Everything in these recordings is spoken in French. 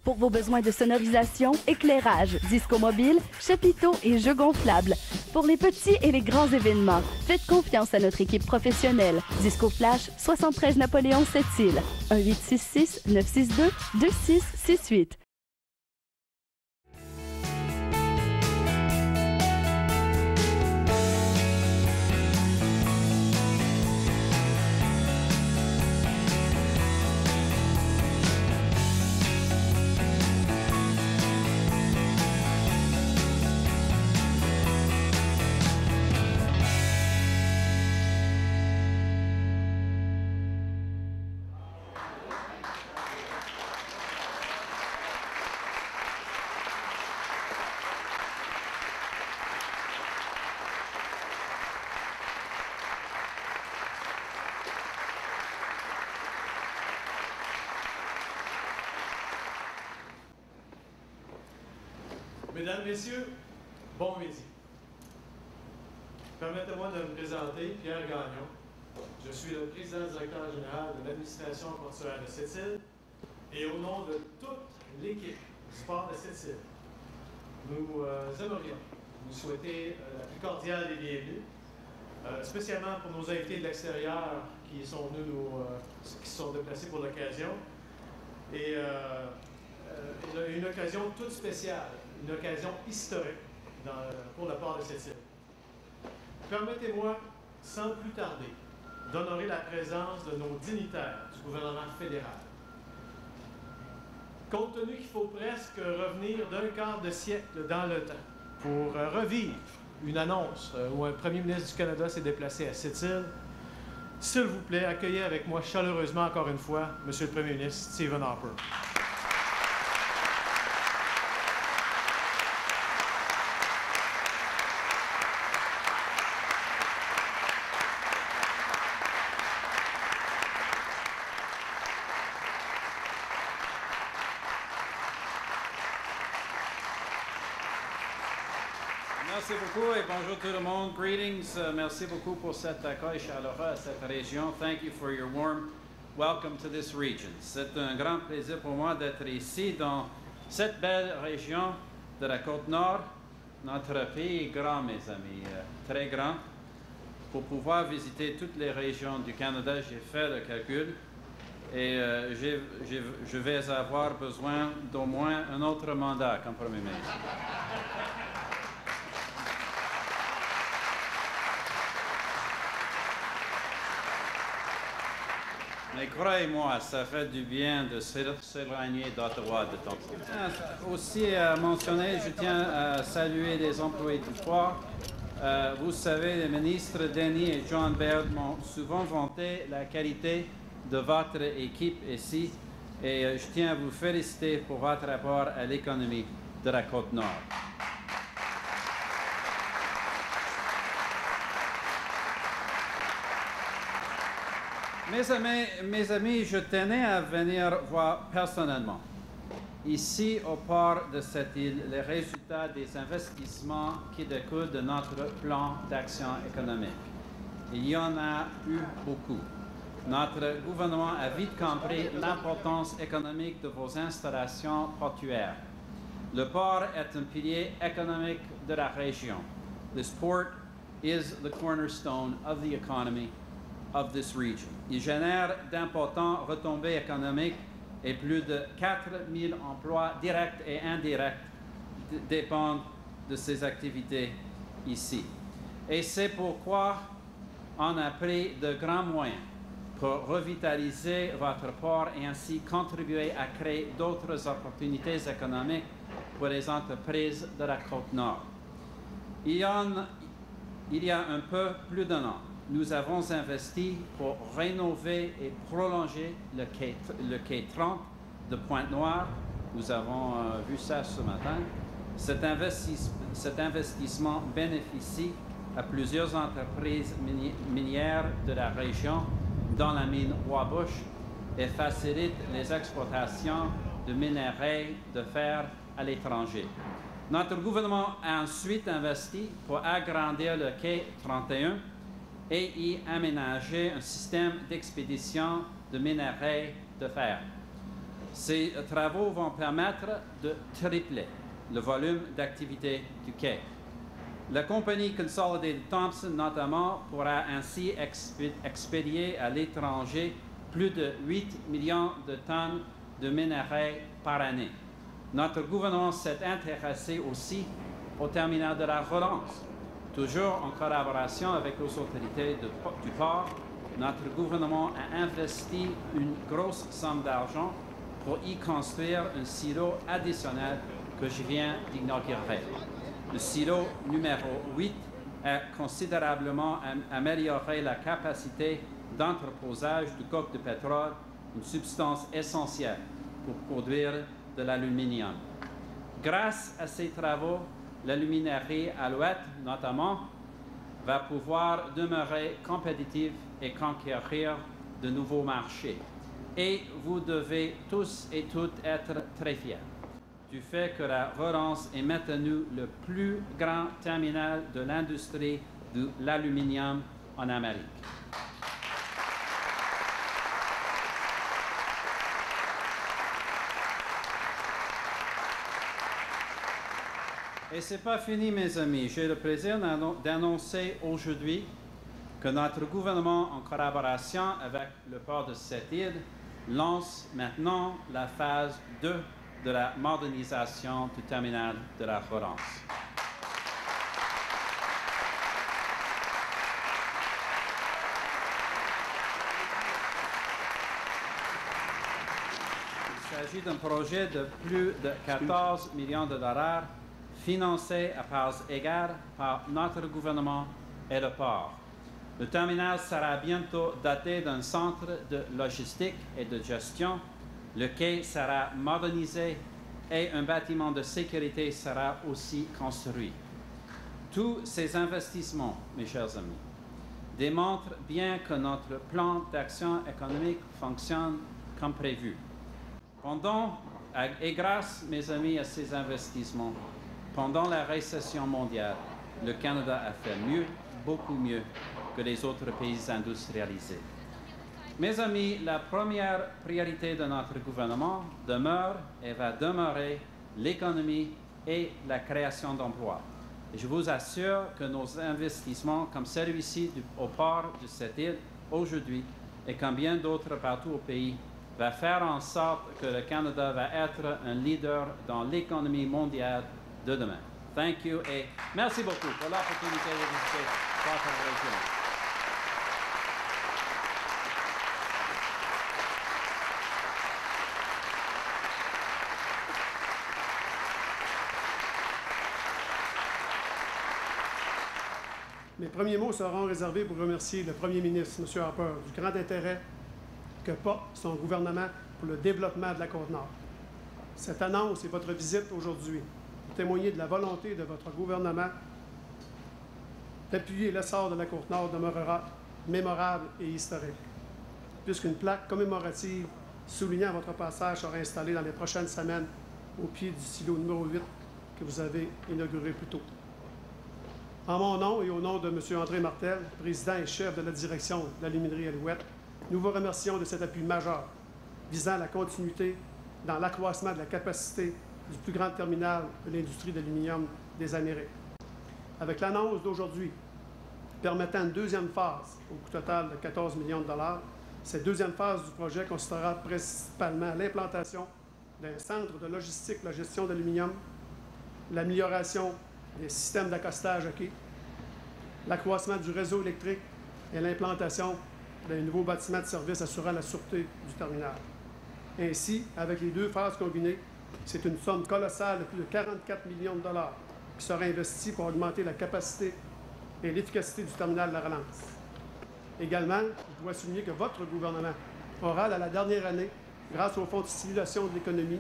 Pour vos besoins de sonorisation, éclairage, disco mobile, chapiteaux et jeux gonflables. Pour les petits et les grands événements, faites confiance à notre équipe professionnelle. Disco Flash, 73 Napoléon Sept-Îles. 1-866-962-2668. Mesdames, Messieurs, bon midi. Permettez-moi de me présenter, Pierre Gagnon. Je suis le président directeur général de l'administration portuaire de Sept-Îles et au nom de toute l'équipe du port de Sept-Îles, nous aimerions vous souhaiter la plus cordiale des bienvenues, spécialement pour nos invités de l'extérieur qui sont venus qui se sont déplacés pour l'occasion. Et une occasion toute spéciale, une occasion historique pour le port de Sept-Îles. Permettez-moi, sans plus tarder, d'honorer la présence de nos dignitaires du gouvernement fédéral. Compte tenu qu'il faut presque revenir d'un quart de siècle dans le temps pour revivre une annonce où un premier ministre du Canada s'est déplacé à Sept-Îles, s'il vous plaît, accueillez avec moi chaleureusement encore une fois M. le Premier ministre Stephen Harper. Merci beaucoup et bonjour tout le monde. Greetings. Merci beaucoup pour cet accueil chaleureux à cette région. Thank you for your warm welcome to this region. C'est un grand plaisir pour moi d'être ici dans cette belle région de la Côte-Nord. Notre pays est grand, mes amis, très grand. Pour pouvoir visiter toutes les régions du Canada, j'ai fait le calcul et je vais avoir besoin d'au moins un autre mandat comme Premier ministre. Mais croyez-moi, ça fait du bien de s'éloigner d'Ottawa de temps en temps. Aussi à mentionner, je tiens à saluer les employés du port. Vous savez, les ministres Denis et John Baird m'ont souvent vanté la qualité de votre équipe ici et je tiens à vous féliciter pour votre rapport à l'économie de la Côte-Nord. Mes amis, je tenais à venir voir personnellement, ici au port de cette île, les résultats des investissements qui découlent de notre plan d'action économique. Il y en a eu beaucoup. Notre gouvernement a vite compris l'importance économique de vos installations portuaires. Le port est un pilier économique de la région. This port is the cornerstone of the economy of this region. Il génère d'importantes retombées économiques et plus de 4000 emplois directs et indirects dépendent de ces activités ici. Et c'est pourquoi on a pris de grands moyens pour revitaliser votre port et ainsi contribuer à créer d'autres opportunités économiques pour les entreprises de la Côte-Nord. Il y a un peu plus d'un an, nous avons investi pour rénover et prolonger le quai 30 de Pointe-Noire. Nous avons vu ça ce matin. Cet investissement bénéficie à plusieurs entreprises minières de la région, dont la mine Wabush, et facilite les exportations de minerais de fer à l'étranger. Notre gouvernement a ensuite investi pour agrandir le quai 31 et y aménager un système d'expédition de minerais de fer. Ces travaux vont permettre de tripler le volume d'activité du quai. La compagnie Consolidated Thompson, notamment, pourra ainsi expédier à l'étranger plus de 8 millions de tonnes de minerais par année. Notre gouvernement s'est intéressé aussi au terminal de la relance. Toujours en collaboration avec les autorités du port, notre gouvernement a investi une grosse somme d'argent pour y construire un silo additionnel que je viens d'inaugurer. Le silo numéro 8 a considérablement amélioré la capacité d'entreposage du coke de pétrole, une substance essentielle pour produire de l'aluminium. Grâce à ces travaux, l'aluminerie Alouette, notamment, va pouvoir demeurer compétitive et conquérir de nouveaux marchés. Et vous devez tous et toutes être très fiers du fait que la Relance est maintenant le plus grand terminal de l'industrie de l'aluminium en Amérique. Et ce n'est pas fini, mes amis. J'ai le plaisir d'annoncer aujourd'hui que notre gouvernement, en collaboration avec le port de Sept-Îles, lance maintenant la phase 2 de la modernisation du terminal de la Relance. Il s'agit d'un projet de plus de 14 millions de dollars financé à parts égales par notre gouvernement et le port. Le terminal sera bientôt doté d'un centre de logistique et de gestion. Le quai sera modernisé et un bâtiment de sécurité sera aussi construit. Tous ces investissements, mes chers amis, démontrent bien que notre plan d'action économique fonctionne comme prévu. Et grâce, mes amis, à ces investissements, pendant la récession mondiale, le Canada a fait mieux, beaucoup mieux que les autres pays industrialisés. Mes amis, la première priorité de notre gouvernement demeure et va demeurer l'économie et la création d'emplois. Et je vous assure que nos investissements, comme celui-ci au port de Sept-Îles aujourd'hui et comme bien d'autres partout au pays, va faire en sorte que le Canada va être un leader dans l'économie mondiale de demain. Thank you et merci beaucoup pour l'opportunité de visiter votre région. Mes premiers mots seront réservés pour remercier le premier ministre, M. Harper, du grand intérêt que porte son gouvernement pour le développement de la Côte-Nord. Cette annonce et votre visite aujourd'hui témoigner de la volonté de votre gouvernement d'appuyer l'essor de la Côte-Nord demeurera mémorable et historique, puisqu'une plaque commémorative soulignant votre passage sera installée dans les prochaines semaines au pied du silo numéro 8 que vous avez inauguré plus tôt. En mon nom et au nom de M. André Martel, président et chef de la direction de l'aluminerie Alouette, nous vous remercions de cet appui majeur visant la continuité dans l'accroissement de la capacité du plus grand terminal de l'industrie d'aluminium des Amériques. Avec l'annonce d'aujourd'hui permettant une deuxième phase au coût total de 14 millions de dollars, cette deuxième phase du projet consistera principalement à l'implantation d'un centre de logistique de la gestion d'aluminium, l'amélioration des systèmes d'accostage à quai, l'accroissement du réseau électrique et l'implantation d'un nouveau bâtiment de service assurant la sûreté du terminal. Ainsi, avec les deux phases combinées, c'est une somme colossale de plus de 44 millions de dollars qui sera investie pour augmenter la capacité et l'efficacité du terminal de la Relance. Également, je dois souligner que votre gouvernement aura, dans la dernière année, grâce au Fonds de stimulation de l'économie,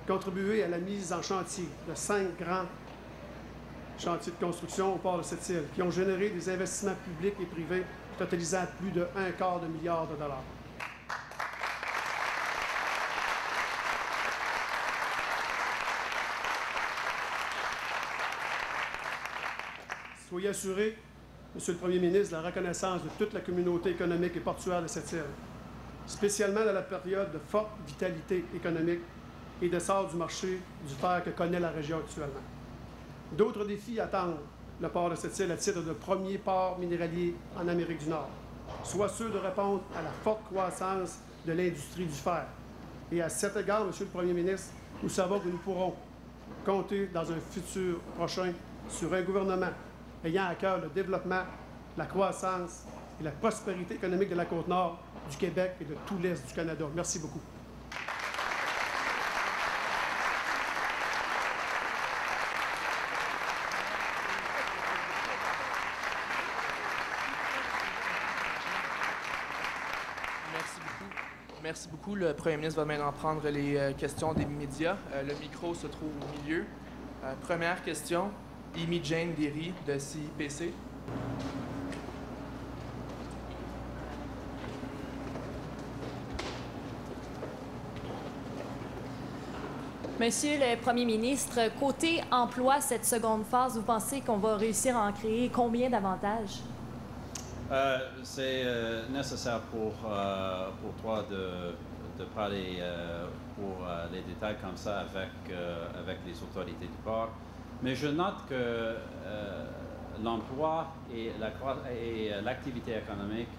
contribué à la mise en chantier de 5 grands chantiers de construction au port de Sept-Îles, qui ont généré des investissements publics et privés totalisant plus de 1/4 milliard de dollars. Soyez assurés, Monsieur le Premier ministre, de la reconnaissance de toute la communauté économique et portuaire de Sept-Îles. spécialement dans la période de forte vitalité économique et d'essor du marché du fer que connaît la région actuellement. D'autres défis attendent le port de cette île à titre de premier port minéralier en Amérique du Nord, soit ceux de répondre à la forte croissance de l'industrie du fer. Et à cet égard, Monsieur le Premier ministre, nous savons que nous pourrons compter dans un futur prochain sur un gouvernement ayant à cœur le développement, la croissance et la prospérité économique de la Côte-Nord, du Québec et de tout l'Est du Canada. Merci beaucoup. Merci beaucoup. Le Premier ministre va maintenant prendre les questions des médias. Le micro se trouve au milieu. Première question, Amy Jane Derry de CIPC. Monsieur le Premier ministre, côté emploi, cette seconde phase, vous pensez qu'on va réussir à en créer combien davantage? C'est nécessaire pour toi de parler pour les détails comme ça avec les autorités du port. Mais je note que l'emploi et l'activité économique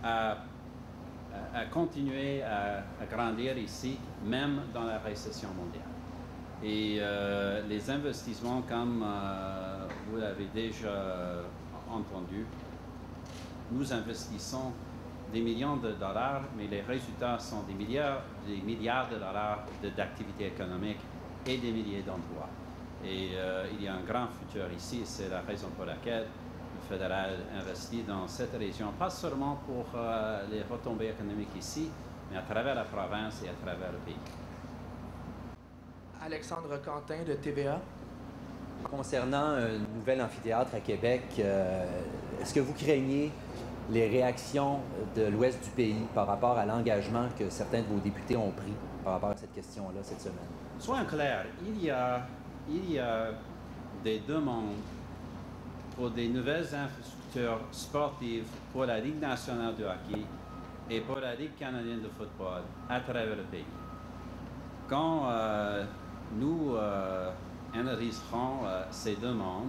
a continué à grandir ici, même dans la récession mondiale. Et les investissements, comme vous l'avez déjà entendu, nous investissons des millions de dollars, mais les résultats sont des milliards de dollars d'activité économique et des milliers d'emplois. Et il y a un grand futur ici, c'est la raison pour laquelle le fédéral investit dans cette région, pas seulement pour les retombées économiques ici, mais à travers la province et à travers le pays. Alexandre Quentin de TVA. Concernant un nouvel amphithéâtre à Québec, est-ce que vous craignez les réactions de l'ouest du pays par rapport à l'engagement que certains de vos députés ont pris par rapport à cette question-là cette semaine? Soyons clairs, il y a des demandes pour des nouvelles infrastructures sportives pour la Ligue nationale de hockey et pour la Ligue canadienne de football à travers le pays. Quand nous analyserons ces demandes,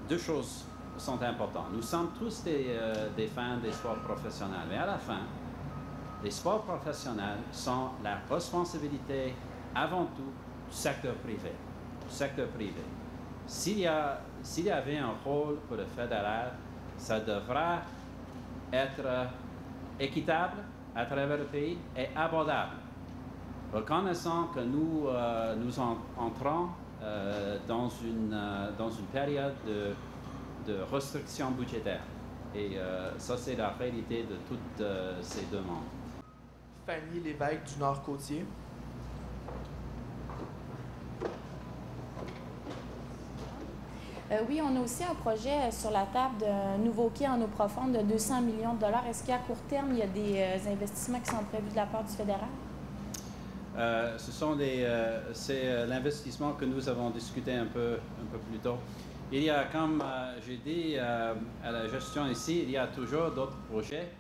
deux choses sont importantes. Nous sommes tous des fans des sports professionnels, mais à la fin, les sports professionnels sont la responsabilité avant tout du secteur privé. S'il y avait un rôle pour le fédéral, ça devra être équitable à travers le pays et abordable. Reconnaissant que nous entrons dans une période de restriction budgétaire. Et ça, c'est la réalité de toutes ces demandes. Fanny Lévesque du Nord-Côtier. Oui, on a aussi un projet sur la table d'un nouveau quai en eau profonde de 200 millions de dollars. Est-ce qu'à court terme, il y a des investissements qui sont prévus de la part du fédéral? C'est l'investissement que nous avons discuté un peu plus tôt. Il y a, comme j'ai dit à la gestion ici, il y a toujours d'autres projets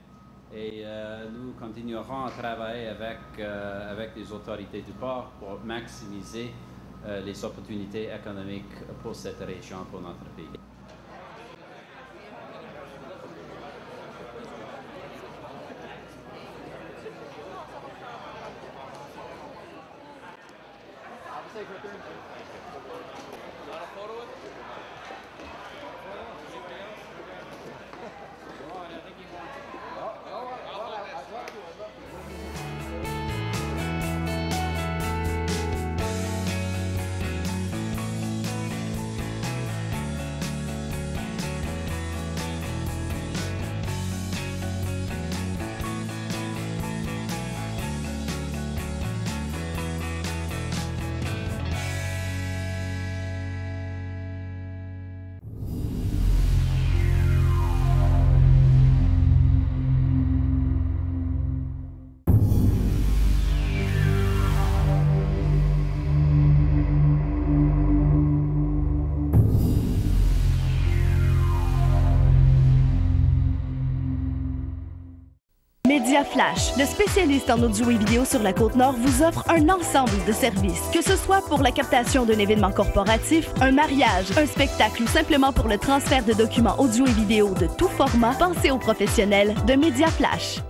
et nous continuerons à travailler avec les autorités du port pour maximiser les opportunités économiques pour cette région, pour notre pays. Média Flash, le spécialiste en audio et vidéo sur la Côte-Nord, vous offre un ensemble de services. Que ce soit pour la captation d'un événement corporatif, un mariage, un spectacle ou simplement pour le transfert de documents audio et vidéo de tout format, pensez aux professionnels de Média Flash.